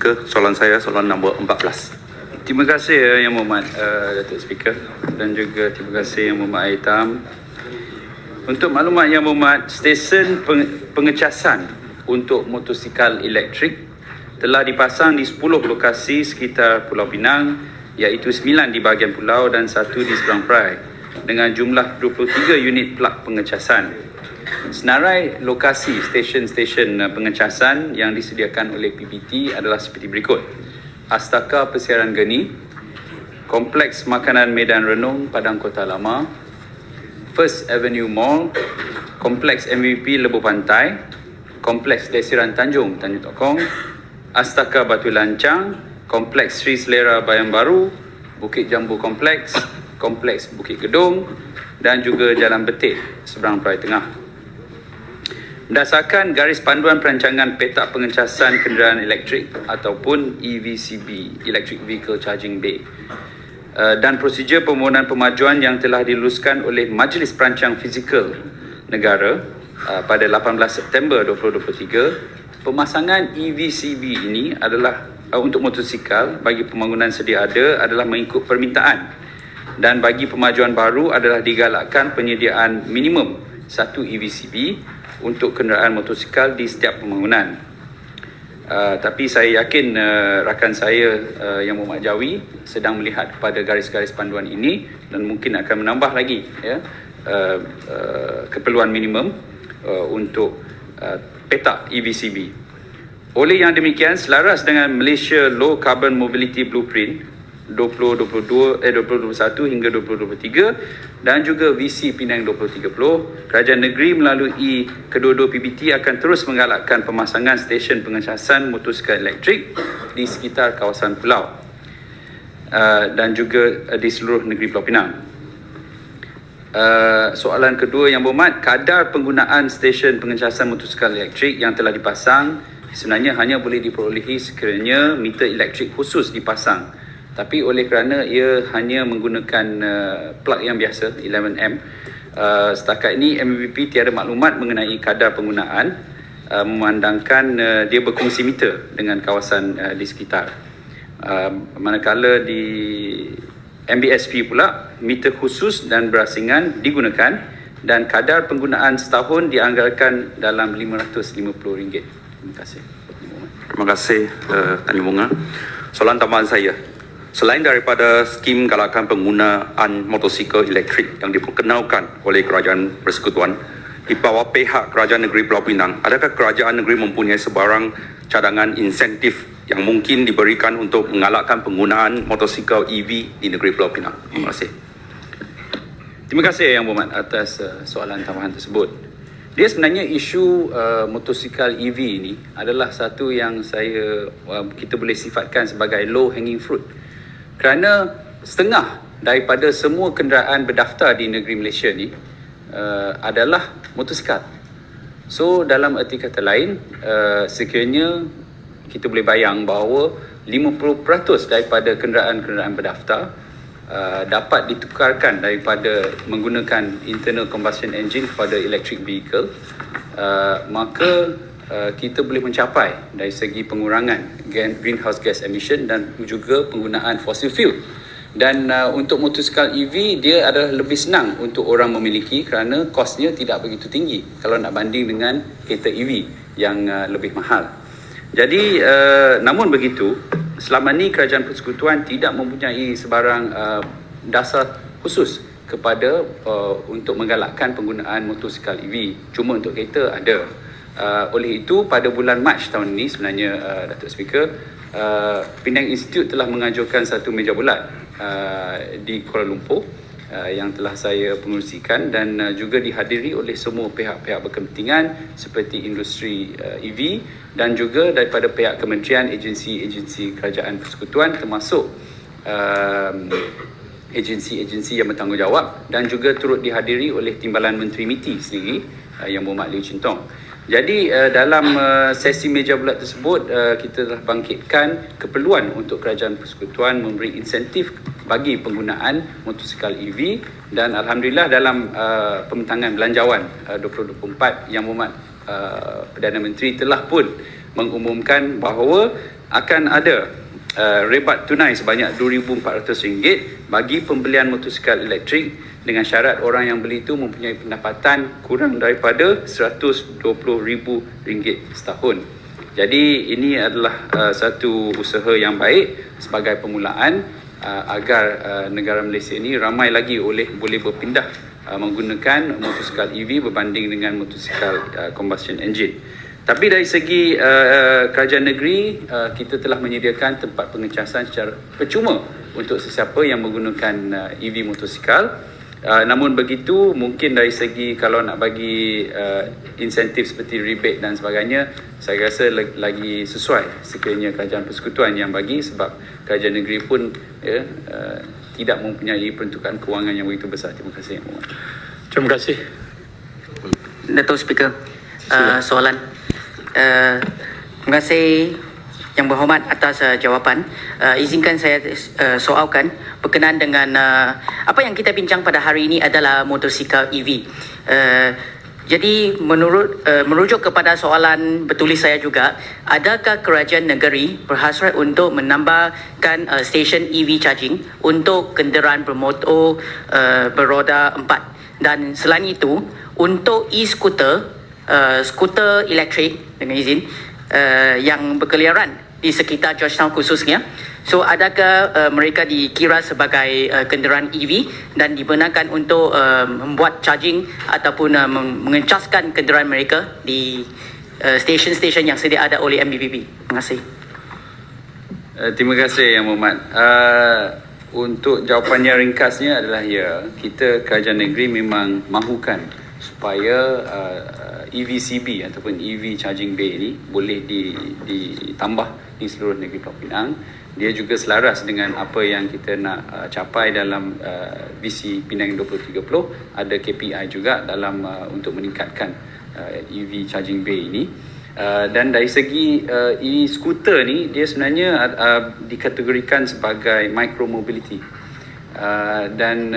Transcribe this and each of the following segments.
Ke soalan saya, soalan nombor 14. Terima kasih Yang Mohd Datuk Speaker, dan juga terima kasih Yang Mohd Aitam. Untuk maklumat Yang Mohd, stesen pengecasan untuk motosikal elektrik telah dipasang di 10 lokasi sekitar Pulau Pinang, iaitu 9 di bahagian pulau dan 1 di seberang perai, dengan jumlah 23 unit plug pengecasan. Senarai lokasi stesen-stesen pengecasan yang disediakan oleh PBT adalah seperti berikut: Astaka Persiaran Geni, Kompleks Makanan Medan Renung Padang Kota Lama, First Avenue Mall, Kompleks MVP Lebuh Pantai, Kompleks Desiran Tanjung Tanjung Tokong, Astaka Batu Lancang, Kompleks Sri Selera Bayan Baru, Bukit Jambu Kompleks, Kompleks Bukit Gedong dan juga Jalan Betik seberang Perai Tengah. Berdasarkan garis panduan perancangan petak pengecasan kenderaan elektrik ataupun EVCB, Electric Vehicle Charging Bay, dan prosedur permohonan pemajuan yang telah diluluskan oleh Majlis Perancang Fizikal Negara pada 18 September 2023, pemasangan EVCB ini adalah untuk motosikal bagi pembangunan sedia ada adalah mengikut permintaan, dan bagi pemajuan baru adalah digalakkan penyediaan minimum 1 EVCB untuk kenderaan motosikal di setiap pembangunan. Tapi saya yakin rakan saya Yang Mohd Jawi sedang melihat kepada garis-garis panduan ini dan mungkin akan menambah lagi keperluan minimum untuk petak EVCB. Oleh yang demikian, selaras dengan Malaysia Low Carbon Mobility Blueprint 2021 hingga 2023 dan juga visi Penang 2030, Kerajaan Negeri melalui kedua-dua PBT akan terus menggalakkan pemasangan stesen pengecasan motosikal elektrik di sekitar kawasan pulau dan juga di seluruh negeri Pulau Pinang. Soalan kedua Yang Berhormat, kadar penggunaan stesen pengecasan motosikal elektrik yang telah dipasang sebenarnya hanya boleh diperolehi sekiranya meter elektrik khusus dipasang. Tapi oleh kerana ia hanya menggunakan plug yang biasa 11M, setakat ini MVP tiada maklumat mengenai kadar penggunaan, memandangkan dia berkongsi meter dengan kawasan di sekitar. Manakala di MBSP pula, meter khusus dan berasingan digunakan dan kadar penggunaan setahun dianggarkan dalam RM550. Terima kasih. Terima kasih Tani Bunga. Soalan tambahan saya, selain daripada skim galakan penggunaan motosikal elektrik yang diperkenalkan oleh Kerajaan Persekutuan di bawah pihak Kerajaan Negeri Pulau Pinang, adakah Kerajaan Negeri mempunyai sebarang cadangan insentif yang mungkin diberikan untuk mengalakkan penggunaan motosikal EV di Negeri Pulau Pinang? Terima kasih. Terima kasih Yang Berhormat atas soalan tambahan tersebut. Dia sebenarnya isu motosikal EV ini adalah satu yang kita boleh sifatkan sebagai low hanging fruit. Kerana setengah daripada semua kenderaan berdaftar di negeri Malaysia ni adalah motosikal. So dalam erti kata lain, sekiranya kita boleh bayang bahawa 50% daripada kenderaan-kenderaan berdaftar dapat ditukarkan daripada menggunakan internal combustion engine kepada electric vehicle, maka kita boleh mencapai dari segi pengurangan greenhouse gas emission dan juga penggunaan fossil fuel. Dan untuk motosikal EV, dia adalah lebih senang untuk orang memiliki kerana kosnya tidak begitu tinggi kalau nak banding dengan kereta EV yang lebih mahal. Jadi namun begitu, selama ni Kerajaan Persekutuan tidak mempunyai sebarang dasar khusus kepada untuk menggalakkan penggunaan motosikal EV. Cuma untuk kereta ada. Oleh itu, pada bulan Mac tahun ini sebenarnya Datuk Speaker, Penang Institute telah mengajukan satu meja bulat di Kuala Lumpur yang telah saya pengerusikan dan juga dihadiri oleh semua pihak-pihak berkepentingan seperti industri EV dan juga daripada pihak kementerian, agensi-agensi Kerajaan Persekutuan, termasuk agensi-agensi yang bertanggungjawab, dan juga turut dihadiri oleh Timbalan Menteri MITI sendiri, Yang Berhormat Liew Chin Tong. Jadi dalam sesi meja bulat tersebut, kita telah bangkitkan keperluan untuk Kerajaan Persekutuan memberi insentif bagi penggunaan motosikal EV, dan Alhamdulillah dalam pembentangan belanjawan 2024, Yang Berhormat Perdana Menteri telah pun mengumumkan bahawa akan ada rebat tunai sebanyak RM2,400 bagi pembelian motosikal elektrik dengan syarat orang yang beli itu mempunyai pendapatan kurang daripada RM120,000 setahun. Jadi ini adalah satu usaha yang baik sebagai permulaan agar negara Malaysia ini ramai lagi boleh berpindah menggunakan motosikal EV berbanding dengan motosikal combustion engine. Tapi dari segi kerajaan negeri, kita telah menyediakan tempat pengecasan secara percuma untuk sesiapa yang menggunakan EV motosikal. Namun begitu, mungkin dari segi kalau nak bagi insentif seperti rebate dan sebagainya, saya rasa lagi sesuai sekiranya kerajaan persekutuan yang bagi, sebab kerajaan negeri pun tidak mempunyai peruntukan kewangan yang begitu besar. Terima kasih. Terima kasih. Dato' Speaker, soalan. Terima kasih Yang Berhormat atas jawapan. Izinkan saya soalkan berkenaan dengan apa yang kita bincang pada hari ini adalah motosikal EV. Jadi merujuk kepada soalan bertulis saya juga, adakah kerajaan negeri berhasrat untuk menambahkan stesen EV charging untuk kenderaan bermotor beroda 4? Dan selain itu, untuk e-scooter, skuter elektrik dengan izin yang berkeliaran di sekitar Georgetown khususnya, so adakah mereka dikira sebagai kenderaan EV dan dibenarkan untuk membuat charging ataupun mengecaskan kenderaan mereka di stesen-stesen yang sedia ada oleh MBBP? Terima kasih. Terima kasih Yang Berhormat. Untuk jawapannya ringkasnya adalah ya, kita kerajaan negeri memang mahukan supaya EVCB ataupun EV charging bay ini boleh ditambah di seluruh negeri Pulau Pinang. Dia juga selaras dengan apa yang kita nak capai dalam visi Penang 2030. Ada KPI juga dalam untuk meningkatkan EV charging bay ini. Dan dari segi e-scooter ni, dia sebenarnya dikategorikan sebagai micro mobility. Dan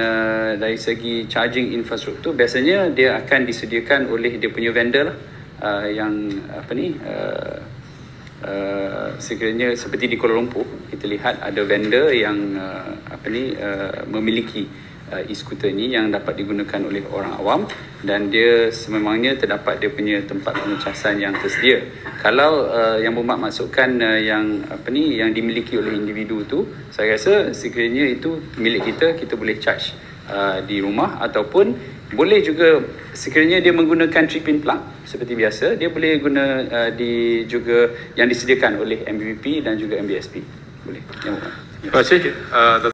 dari segi charging infrastruktur, biasanya dia akan disediakan oleh dia punya vendor lah, yang sekiranya seperti di Kuala Lumpur, kita lihat ada vendor yang memiliki e-scooter ni yang dapat digunakan oleh orang awam, dan dia sememangnya terdapat dia punya tempat pengecasan yang tersedia. Kalau yang Berhormat masukkan yang dimiliki oleh individu tu, saya rasa sekiranya itu milik kita boleh charge di rumah, ataupun boleh juga sekiranya dia menggunakan 3-pin plug seperti biasa, dia boleh guna juga yang disediakan oleh MBBP dan juga MBSP. Boleh. Yang Berhormat. Terima kasih.